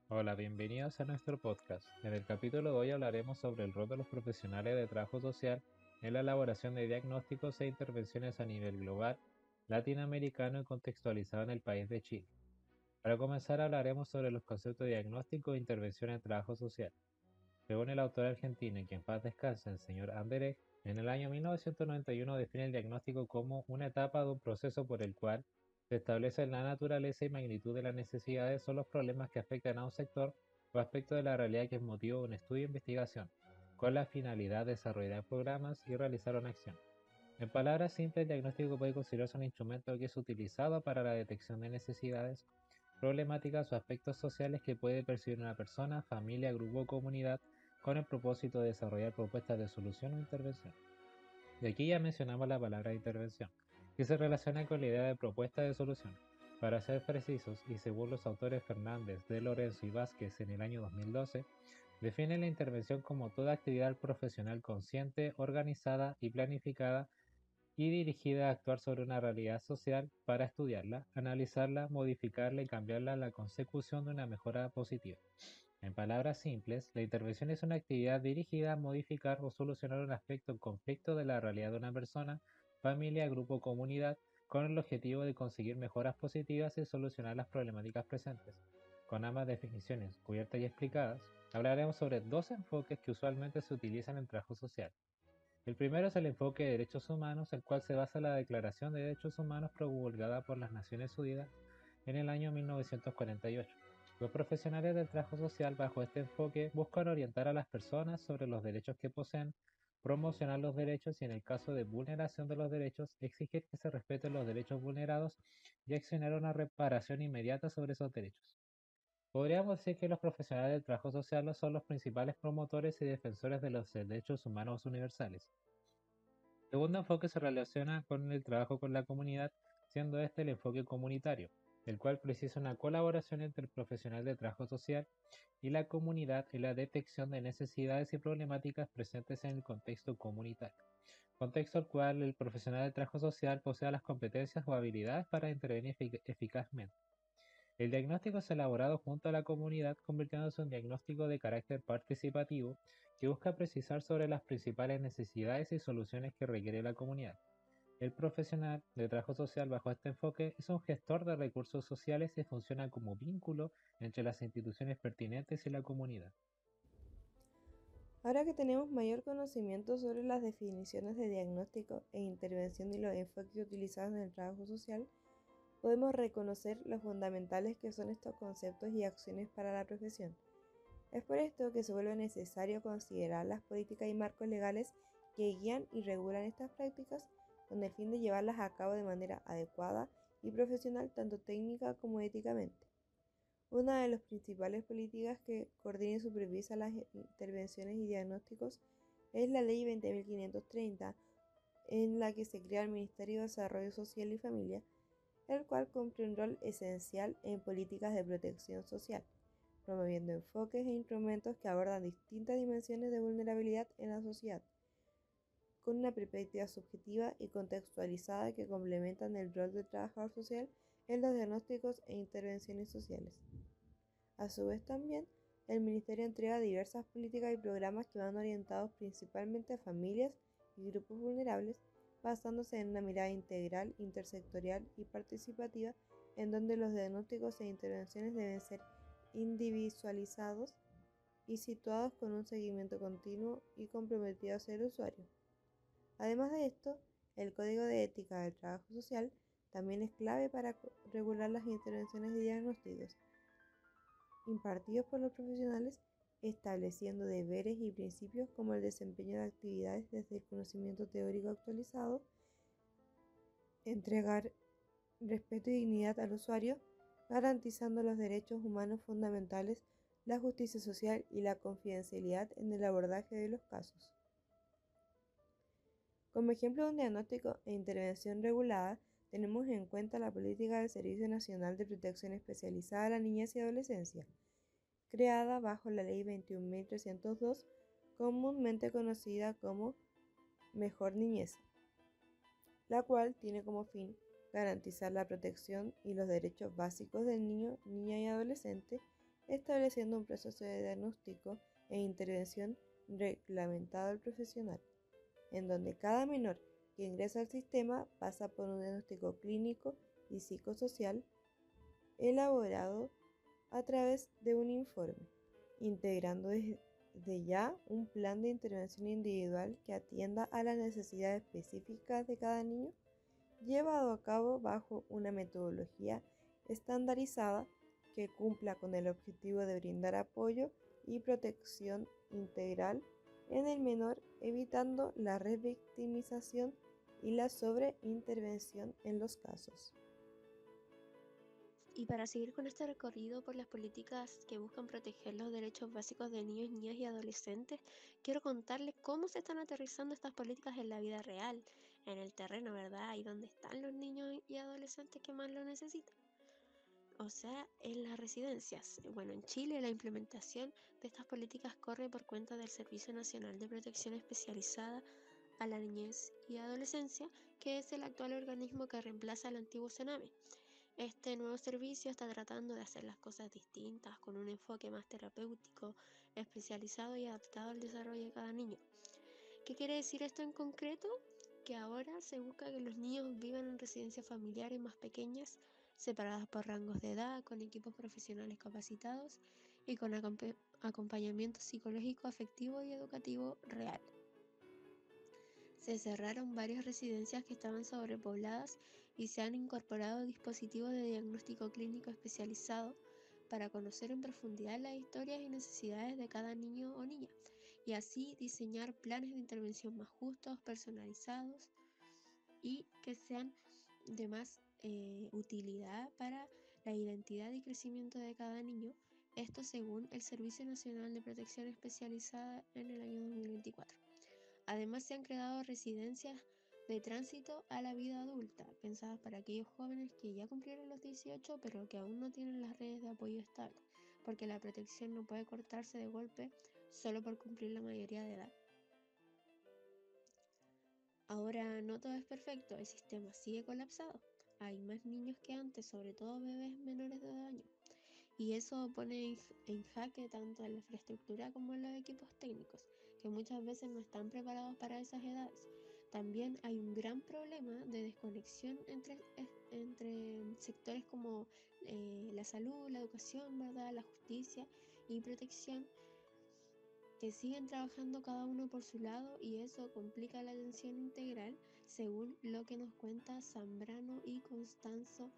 Hola, bienvenidos a nuestro podcast. En el capítulo de hoy hablaremos sobre el rol de los profesionales de trabajo social en la elaboración de diagnósticos e intervenciones a nivel global, latinoamericano y contextualizado en el país de Chile. Para comenzar hablaremos sobre los conceptos de diagnóstico e intervención en trabajo social. Según el autor argentino y que en paz descansa, el señor Anderej, en el año 1991 define el diagnóstico como una etapa de un proceso por el cual se establece la naturaleza y magnitud de las necesidades o los problemas que afectan a un sector o aspecto de la realidad que es motivo de un estudio o investigación, con la finalidad de desarrollar programas y realizar una acción. En palabras simples, el diagnóstico puede considerarse un instrumento que es utilizado para la detección de necesidades, problemáticas o aspectos sociales que puede percibir una persona, familia, grupo o comunidad con el propósito de desarrollar propuestas de solución o intervención. Y aquí ya mencionamos la palabra intervención, que se relaciona con la idea de propuesta de solución. Para ser precisos, y según los autores Fernández, de Lorenzo y Vázquez en el año 2012, define la intervención como toda actividad profesional consciente, organizada y planificada y dirigida a actuar sobre una realidad social para estudiarla, analizarla, modificarla y cambiarla a la consecución de una mejora positiva. En palabras simples, la intervención es una actividad dirigida a modificar o solucionar un aspecto en conflicto de la realidad de una persona, familia, grupo o comunidad, con el objetivo de conseguir mejoras positivas y solucionar las problemáticas presentes. Con ambas definiciones cubiertas y explicadas, hablaremos sobre dos enfoques que usualmente se utilizan en trabajo social. El primero es el enfoque de derechos humanos, el cual se basa en la Declaración de Derechos Humanos promulgada por las Naciones Unidas en el año 1948. Los profesionales del trabajo social bajo este enfoque buscan orientar a las personas sobre los derechos que poseen, promocionar los derechos y en el caso de vulneración de los derechos, exigir que se respeten los derechos vulnerados y accionar una reparación inmediata sobre esos derechos. Podríamos decir que los profesionales del trabajo social no son los principales promotores y defensores de los derechos humanos universales. El segundo enfoque se relaciona con el trabajo con la comunidad, siendo este el enfoque comunitario, el cual precisa una colaboración entre el profesional de trabajo social y la comunidad en la detección de necesidades y problemáticas presentes en el contexto comunitario, contexto al cual el profesional de trabajo social posee las competencias o habilidades para intervenir eficazmente. El diagnóstico es elaborado junto a la comunidad, convirtiéndose en un diagnóstico de carácter participativo que busca precisar sobre las principales necesidades y soluciones que requiere la comunidad. El profesional de trabajo social bajo este enfoque es un gestor de recursos sociales y funciona como vínculo entre las instituciones pertinentes y la comunidad. Ahora que tenemos mayor conocimiento sobre las definiciones de diagnóstico e intervención y los enfoques utilizados en el trabajo social, podemos reconocer lo fundamentales que son estos conceptos y acciones para la profesión. Es por esto que se vuelve necesario considerar las políticas y marcos legales que guían y regulan estas prácticas con el fin de llevarlas a cabo de manera adecuada y profesional tanto técnica como éticamente. Una de las principales políticas que coordina y supervisa las intervenciones y diagnósticos es la Ley 20.530, en la que se crea el Ministerio de Desarrollo Social y Familia, el cual cumple un rol esencial en políticas de protección social, promoviendo enfoques e instrumentos que abordan distintas dimensiones de vulnerabilidad en la sociedad, con una perspectiva subjetiva y contextualizada que complementan el rol del trabajador social en los diagnósticos e intervenciones sociales. A su vez también, el Ministerio entrega diversas políticas y programas que van orientados principalmente a familias y grupos vulnerables, basándose en una mirada integral, intersectorial y participativa, en donde los diagnósticos e intervenciones deben ser individualizados y situados con un seguimiento continuo y comprometido hacia el usuario. Además de esto, el Código de Ética del Trabajo Social también es clave para regular las intervenciones y diagnósticos impartidos por los profesionales, estableciendo deberes y principios como el desempeño de actividades desde el conocimiento teórico actualizado, entregar respeto y dignidad al usuario, garantizando los derechos humanos fundamentales, la justicia social y la confidencialidad en el abordaje de los casos. Como ejemplo de un diagnóstico e intervención regulada, tenemos en cuenta la política del Servicio Nacional de Protección Especializada a la Niñez y Adolescencia, creada bajo la Ley 21.302, comúnmente conocida como Mejor Niñez, la cual tiene como fin garantizar la protección y los derechos básicos del niño, niña y adolescente estableciendo un proceso de diagnóstico e intervención reglamentado al profesional, en donde cada menor que ingresa al sistema pasa por un diagnóstico clínico y psicosocial elaborado a través de un informe, integrando desde ya un plan de intervención individual que atienda a las necesidades específicas de cada niño, llevado a cabo bajo una metodología estandarizada que cumpla con el objetivo de brindar apoyo y protección integral en el menor, evitando la revictimización y la sobreintervención en los casos. Y para seguir con este recorrido por las políticas que buscan proteger los derechos básicos de niños, niñas y adolescentes, quiero contarles cómo se están aterrizando estas políticas en la vida real, en el terreno, ¿verdad? Ahí donde están los niños y adolescentes que más lo necesitan. O sea, en las residencias. Bueno, en Chile la implementación de estas políticas corre por cuenta del Servicio Nacional de Protección Especializada a la Niñez y Adolescencia, que es el actual organismo que reemplaza al antiguo CENAME. Este nuevo servicio está tratando de hacer las cosas distintas, con un enfoque más terapéutico, especializado y adaptado al desarrollo de cada niño. ¿Qué quiere decir esto en concreto? Que ahora se busca que los niños vivan en residencias familiares más pequeñas, separadas por rangos de edad, con equipos profesionales capacitados y con acompañamiento psicológico, afectivo y educativo real. Se cerraron varias residencias que estaban sobrepobladas y se han incorporado dispositivos de diagnóstico clínico especializado para conocer en profundidad las historias y necesidades de cada niño o niña, y así diseñar planes de intervención más justos, personalizados y que sean de más utilidad para la identidad y crecimiento de cada niño. Esto según el Servicio Nacional de Protección Especializada en el año 2024. Además, se han creado residencias de tránsito a la vida adulta, pensadas para aquellos jóvenes que ya cumplieron los 18 pero que aún no tienen las redes de apoyo estables, porque la protección no puede cortarse de golpe solo por cumplir la mayoría de edad. Ahora no todo es perfecto, el sistema sigue colapsado. Hay más niños que antes, sobre todo bebés menores de 2 años. Y eso pone en jaque tanto la infraestructura como los equipos técnicos, que muchas veces no están preparados para esas edades. También hay un gran problema de desconexión entre sectores como la salud, la educación, ¿verdad?, la justicia y protección, que siguen trabajando cada uno por su lado, y eso complica la atención integral, según lo que nos cuenta Zambrano y Constanzo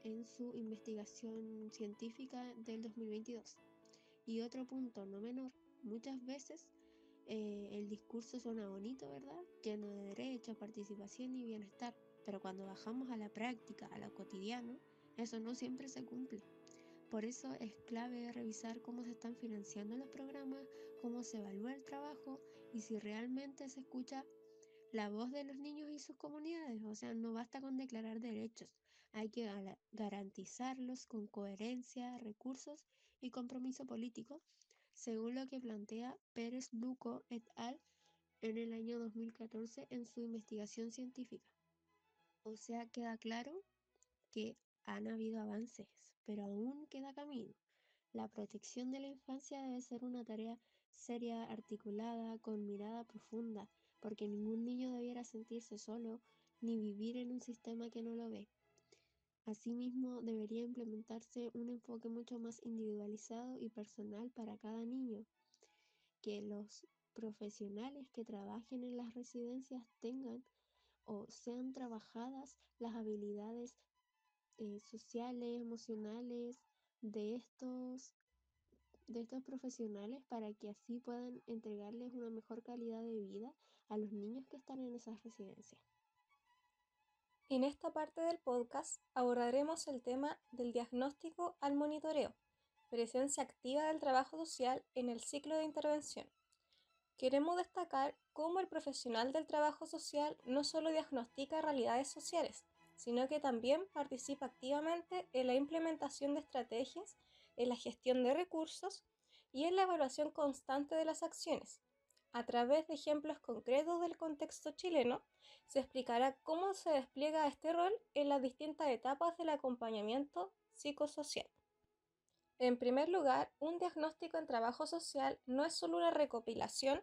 en su investigación científica del 2022. Y otro punto no menor, muchas veces el discurso suena bonito, ¿verdad?, lleno de derechos, participación y bienestar, pero cuando bajamos a la práctica, a lo cotidiano, eso no siempre se cumple. Por eso es clave revisar cómo se están financiando los programas, cómo se evalúa el trabajo y si realmente se escucha la voz de los niños y sus comunidades. O sea, no basta con declarar derechos, hay que garantizarlos con coherencia, recursos y compromiso político, según lo que plantea Pérez Luco et al. En el año 2014 en su investigación científica. O sea, queda claro que han habido avances, pero aún queda camino. La protección de la infancia debe ser una tarea seria, articulada, con mirada profunda, porque ningún niño debiera sentirse solo ni vivir en un sistema que no lo ve. Asimismo, debería implementarse un enfoque mucho más individualizado y personal para cada niño, que los profesionales que trabajen en las residencias tengan o sean trabajadas las habilidades sociales, emocionales de estos profesionales, para que así puedan entregarles una mejor calidad de vida a los niños que están en esas residencias. En esta parte del podcast abordaremos el tema del diagnóstico al monitoreo, presencia activa del trabajo social en el ciclo de intervención. Queremos destacar cómo el profesional del trabajo social no solo diagnostica realidades sociales, sino que también participa activamente en la implementación de estrategias, en la gestión de recursos y en la evaluación constante de las acciones. A través de ejemplos concretos del contexto chileno, se explicará cómo se despliega este rol en las distintas etapas del acompañamiento psicosocial. En primer lugar, un diagnóstico en trabajo social no es solo una recopilación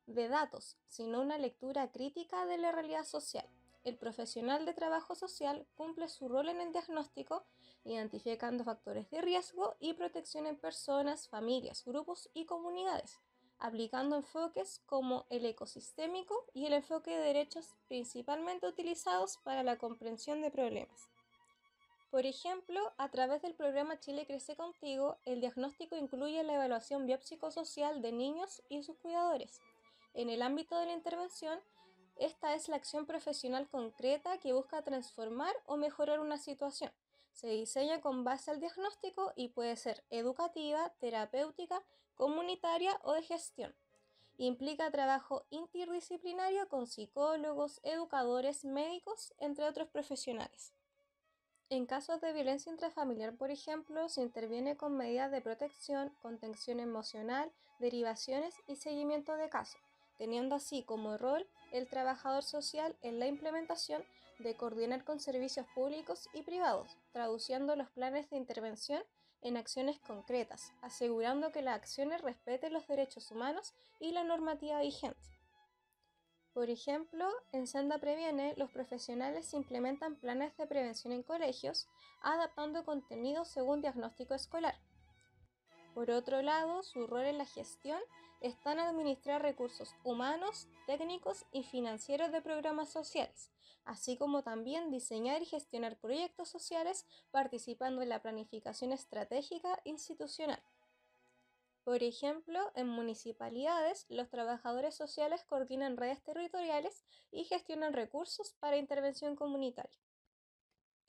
de datos, sino una lectura crítica de la realidad social. El profesional de trabajo social cumple su rol en el diagnóstico, identificando factores de riesgo y protección en personas, familias, grupos y comunidades, aplicando enfoques como el ecosistémico y el enfoque de derechos principalmente utilizados para la comprensión de problemas. Por ejemplo, a través del programa Chile Crece Contigo, el diagnóstico incluye la evaluación biopsicosocial de niños y sus cuidadores. En el ámbito de la intervención, esta es la acción profesional concreta que busca transformar o mejorar una situación. Se diseña con base al diagnóstico y puede ser educativa, terapéutica, comunitaria o de gestión. Implica trabajo interdisciplinario con psicólogos, educadores, médicos, entre otros profesionales. En casos de violencia intrafamiliar, por ejemplo, se interviene con medidas de protección, contención emocional, derivaciones y seguimiento de caso, teniendo así como rol el trabajador social en la implementación de coordinar con servicios públicos y privados, traduciendo los planes de intervención en acciones concretas, asegurando que las acciones respeten los derechos humanos y la normativa vigente. Por ejemplo, en Senda Previene, los profesionales implementan planes de prevención en colegios, adaptando contenidos según diagnóstico escolar. Por otro lado, su rol en la gestión está en administrar recursos humanos, técnicos y financieros de programas sociales, así como también diseñar y gestionar proyectos sociales participando en la planificación estratégica institucional. Por ejemplo, en municipalidades, los trabajadores sociales coordinan redes territoriales y gestionan recursos para intervención comunitaria.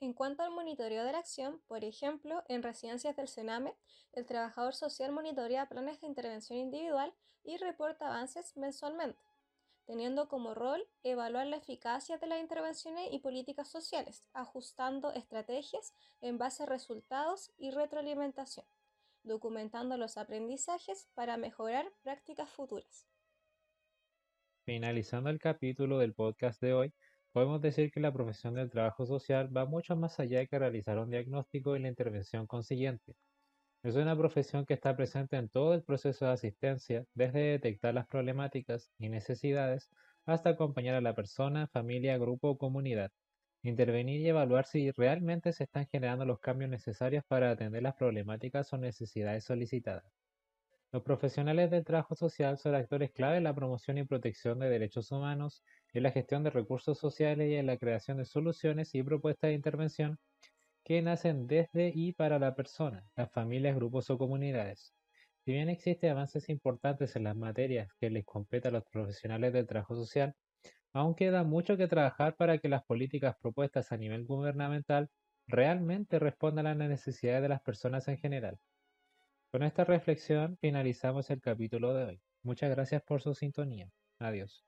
En cuanto al monitoreo de la acción, por ejemplo, en residencias del Sename, el trabajador social monitorea planes de intervención individual y reporta avances mensualmente, teniendo como rol evaluar la eficacia de las intervenciones y políticas sociales, ajustando estrategias en base a resultados y retroalimentación, documentando los aprendizajes para mejorar prácticas futuras. Finalizando el capítulo del podcast de hoy, podemos decir que la profesión del trabajo social va mucho más allá de que realizar un diagnóstico y la intervención consiguiente. Es una profesión que está presente en todo el proceso de asistencia, desde detectar las problemáticas y necesidades hasta acompañar a la persona, familia, grupo o comunidad, intervenir y evaluar si realmente se están generando los cambios necesarios para atender las problemáticas o necesidades solicitadas. Los profesionales del trabajo social son actores clave en la promoción y protección de derechos humanos, en la gestión de recursos sociales y en la creación de soluciones y propuestas de intervención que nacen desde y para la persona, las familias, grupos o comunidades. Si bien existen avances importantes en las materias que les compete a los profesionales del trabajo social, aún queda mucho que trabajar para que las políticas propuestas a nivel gubernamental realmente respondan a las necesidades de las personas en general. Con esta reflexión finalizamos el capítulo de hoy. Muchas gracias por su sintonía. Adiós.